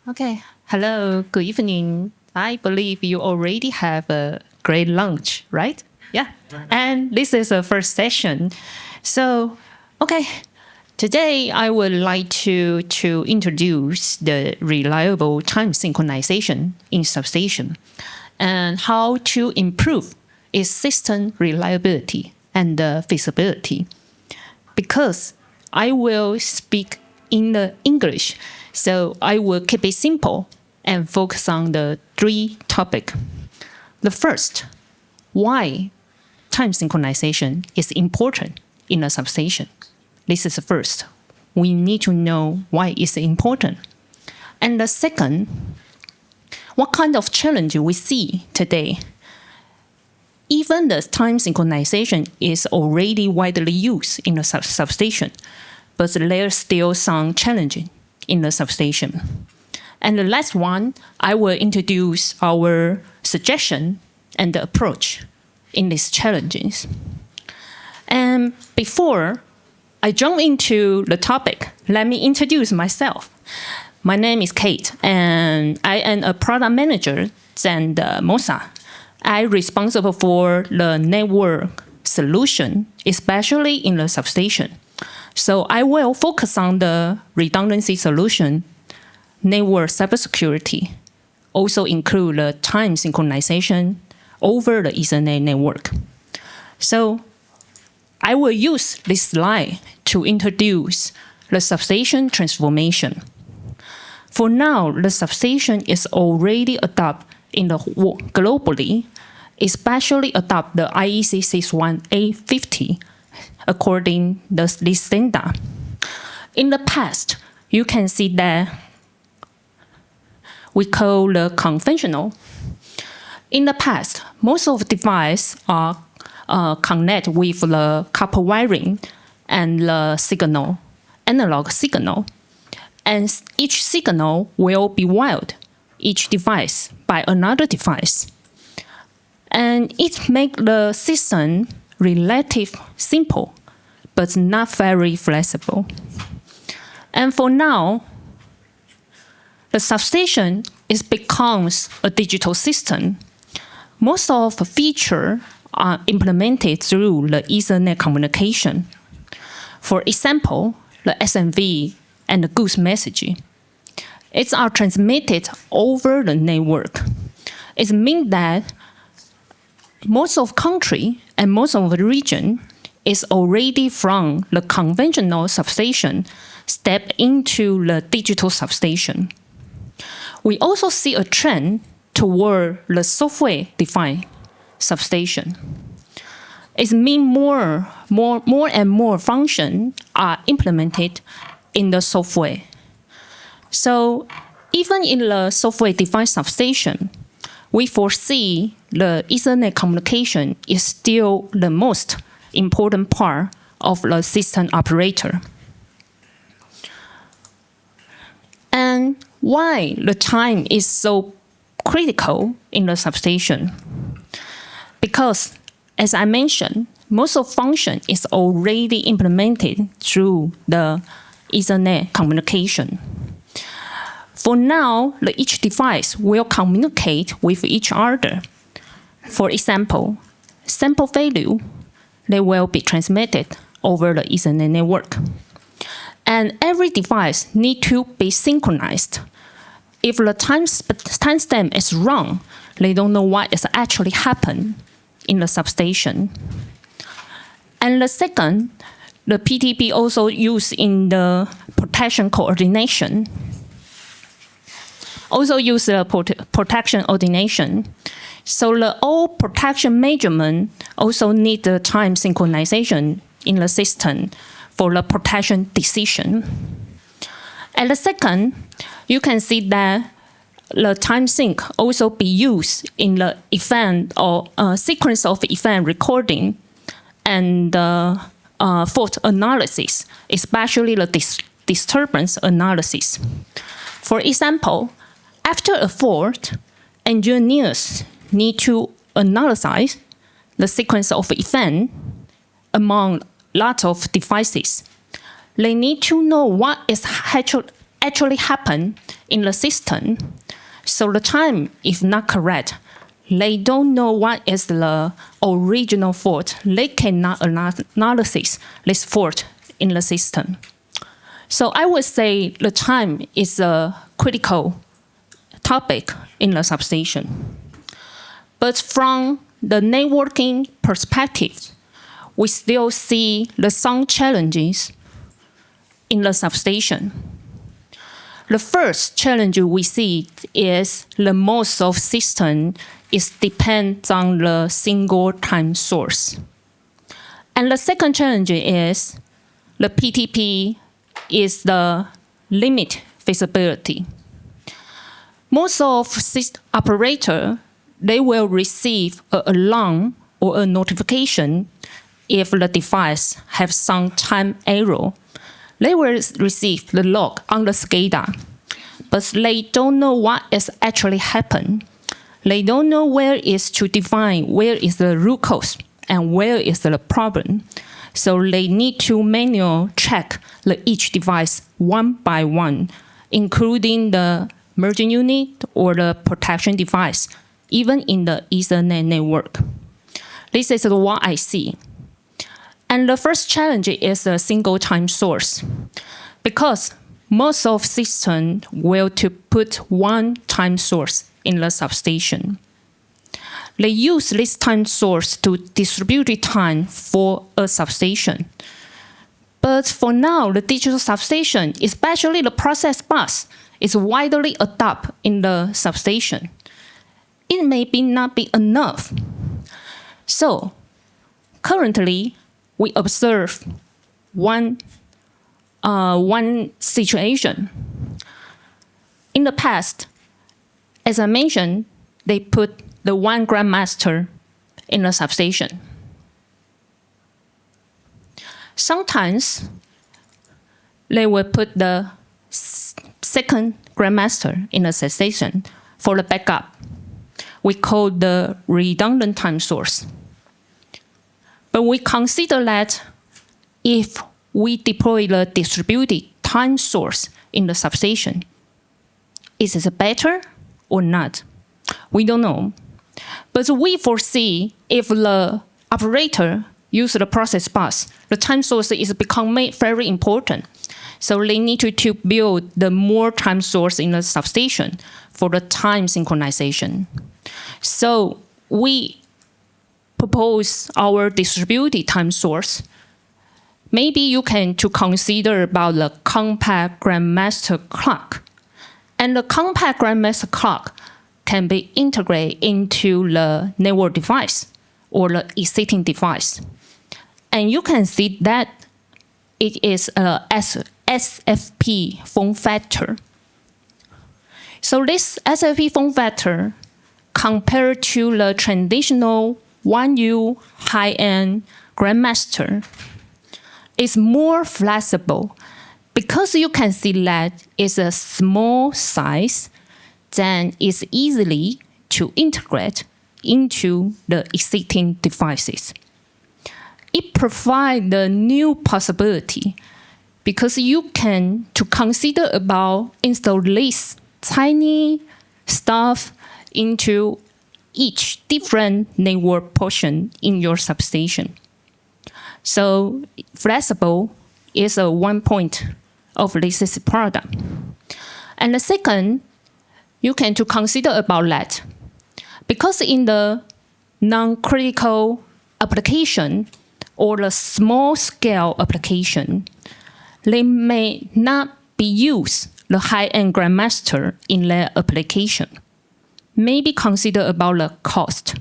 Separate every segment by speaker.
Speaker 1: Okay. Hello. Good evening. I believe you already have a great lunch, right? Yeah. And this is the first session. So, okay. Today, I would like to introduce the reliable time synchronization in Substation and how to improve its system reliability and feasibility. Because I will speak in the English, so I will keep it simple and focus on the three topics. The first, why time synchronization is important in a substation. This is the first. We need to know why it's important. And the second, what kind of challenge we see today. Even the time synchronization is already widely used in a substation, but there's still some challenges in the substation. And the last one, I will introduce our suggestion and the approach in these challenges. And before I jump into the topic, let me introduce myself. My name is Kate, and I am a product manager at Moxa. I'm responsible for the network solution, especially in the substation. So I will focus on the redundancy solution, network cybersecurity, also include the time synchronization over the Ethernet network. So I will use this slide to introduce the substation transformation. For now, the substation is already adopted in the globally, especially adopt the IEEE 61850 according to this standard. In the past, you can see that we call the conventional. In the past, most of the devices are connect with the copper wiring and the signal, analog signal, and each signal will be wired each device by another device. And it makes the system relatively simple, but not very flexible. And for now, the substation becomes a digital system. Most of the features are implemented through the Ethernet communication. For example, the SMV and the goods messaging. It's are transmitted over the network. It means that most of country and most of the region is already from the conventional substation step into the digital substation. We also see a trend toward the software-defined substation. It means more and more functions are implemented in the software. So even in the software-defined substation, we foresee the Ethernet communication is still the most important part of the system operator. And why the time is so critical in the substation? Because, as I mentioned, most of function is already implemented through the Ethernet communication. For now, each device will communicate with each other. For example, sample value, they will be transmitted over the Ethernet network. And every device needs to be synchronized. If the timestamp is wrong, they don't know what is actually happened in the substation. And the second, the PTP also used in the protection coordination. Also use the protection coordination. So the all protection measurement also need the time synchronization in the system for the protection decision. And the second, you can see that the time sync also be used in the event or sequence of event recording and fault analysis, especially the disturbance analysis. For example, after a fault, engineers need to analyze the sequence of events among lots of devices. They need to know what is actually happened in the system. So the time is not correct. They don't know what is the original fault. They cannot analyze this fault in the system. So I would say the time is a critical topic in the substation. But from the networking perspective, we still see some challenges in the substation. The first challenge we see is the most of system is depends on the single time source. And the second challenge is the PTP is the limit visibility. Most of system operator, they will receive an alarm or a notification if the device have some time error. They will receive the log on the SCADA, but they don't know what is actually happened. They don't know where is to define where is the root cause and where is the problem. So they need to manually check each device one by one, including the merging unit or the protection device, even in the Ethernet network. This is what I see. And the first challenge is a single time source, because most of systems will to put one time source in the substation. They use this time source to distribute the time for a substation. But for now, the digital substation, especially the process bus, is widely adopted in the substation. It may not be enough. So currently, we observe one situation. In the past, as I mentioned, they put the one grandmaster in the substation. Sometimes they will put the second grandmaster in the substation for the backup. We call the redundant time source. But we consider that if we deploy the distributed time source in the substation, is it better or not? We don't know. But we foresee if the operator use the process bus, the time source is become very important. So they need to build the more time source in the substation for the time synchronization. So we propose our distributed time source. Maybe you can to consider about the compact grandmaster clock. And the compact grandmaster clock can be integrated into the network device or the existing device. And you can see that it is a SFP form factor. So this SFP form factor compared to the traditional 1U high-end grandmaster is more flexible because you can see that it's a small size, then it's easily to integrate into the existing devices. It provides the new possibility because you can to consider about install this tiny stuff into each different network portion in your substation. So flexible is one point of this product. And the second, you can to consider about that. Because in the non-critical application or the small scale application, they may not be used the high-end grandmaster in their application. Maybe consider about the cost.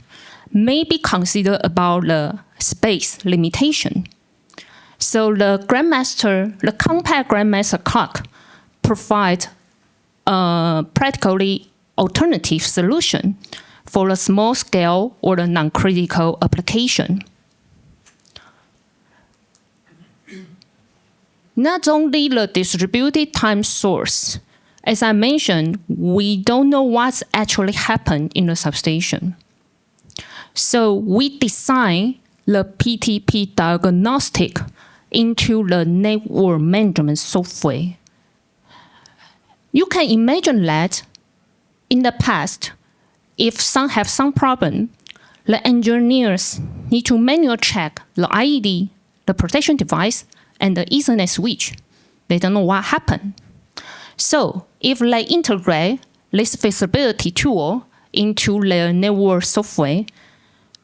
Speaker 1: Maybe consider about the space limitation. So the grandmaster, the compact grandmaster clock provides a practically alternative solution for the small scale or the non-critical application. Not only the distributed time source, as I mentioned, we don't know what's actually happened in the substation. So we design the PTP diagnostic into the network management software. you can imagine that in the past, if some have some problem, the engineers need to manually check the IED, the protection device, and the Ethernet switch. They don't know what happened. So if they integrate this visibility tool into their network software,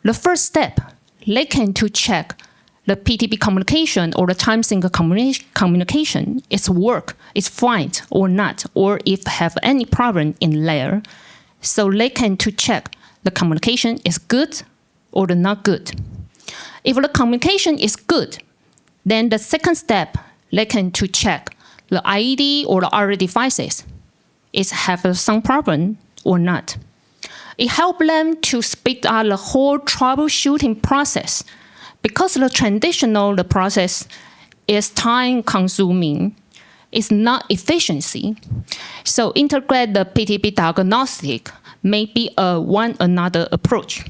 Speaker 1: the first step, they can to check the PTP communication or the time sync communication is work, is fine or not, or if have any problem in there. So they can to check the communication is good or not good. If the communication is good, then the second step, they can to check the IED or the other devices is have some problem or not. It helps them to speed up the whole troubleshooting process because the process is time consuming, it's not efficiency. So integrate the PTP diagnostic may be one another approach.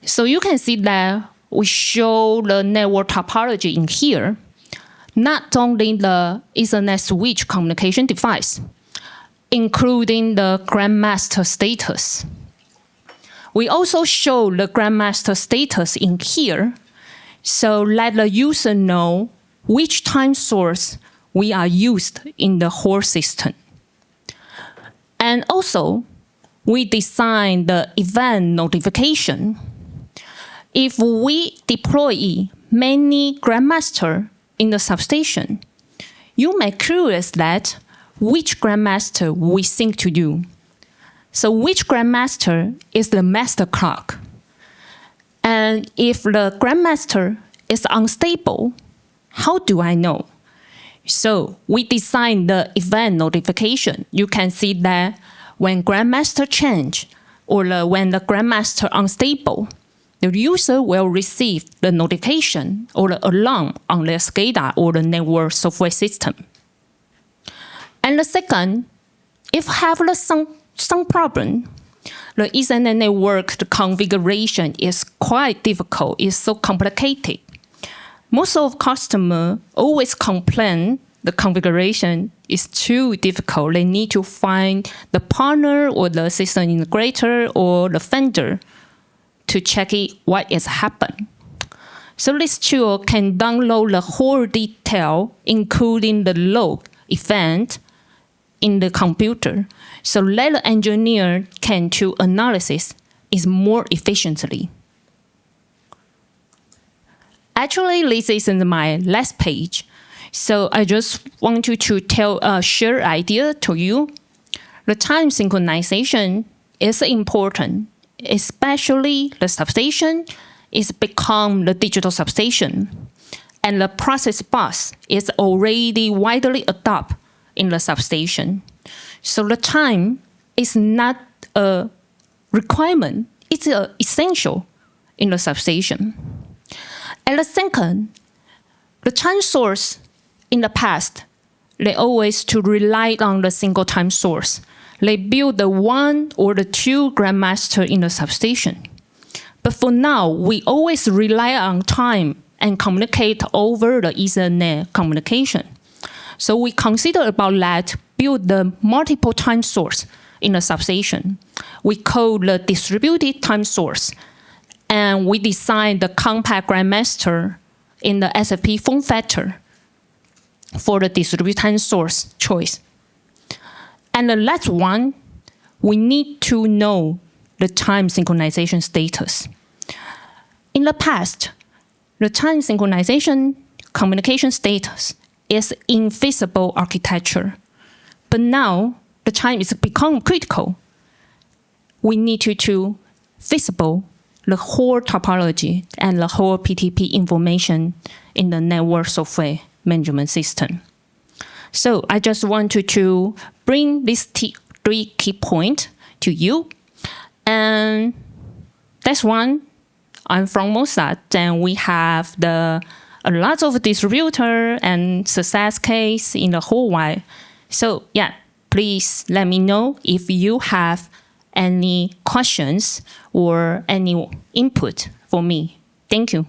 Speaker 1: So you can see that we show the network topology in here, not only the Ethernet switch communication device, including the grandmaster status. We also show the grandmaster status in here, so let the user know which time source we are used in the whole system. And also, we design the event notification. If we deploy many grandmaster in the substation, you may curious that which grandmaster we sync to you. So which grandmaster is the master clock? And if the grandmaster is unstable, how do I know? So we design the event notification. You can see that when grandmaster change or when the grandmaster unstable, the user will receive the notification or the alarm on their SCADA or the network software system. And the second, if have some problem, the Ethernet network the configuration is quite difficult, it's so complicated. Most of customers always complain the configuration is too difficult. They need to find the partner or the system integrator or the vendor to check what is happened. So this tool can download the whole detail, including the log event in the computer, so let the engineer can do analysis is more efficiently. Actually, this isn't my last page, so I just want to share an idea to you. The time synchronization is important, especially the substation is become the digital substation, and the process bus is already widely adopted in the substation. So the time is not a requirement, it's essential in the substation. And the second, the time source in the past, they always to rely on the single time source. They build the one or the two grandmaster in the substation. But for now, we always rely on time and communicate over the Ethernet communication. So we consider about that, build the multiple time source in the substation. We call the distributed time source. And we design the compact grandmaster in the SFP form factor for the distributed time source choice. And the last one, we need to know the time synchronization status. In the past, the time synchronization communication status is invisible architecture. But now, the time is become critical. We need to visible the whole topology and the whole PTP information in the network software management system. So I just wanted to bring these three key points to you. And that's one. I'm from Moxa, and we have a lot of distributor and success case in the whole world. So yeah, please let me know if you have any questions or any input for me. Thank you.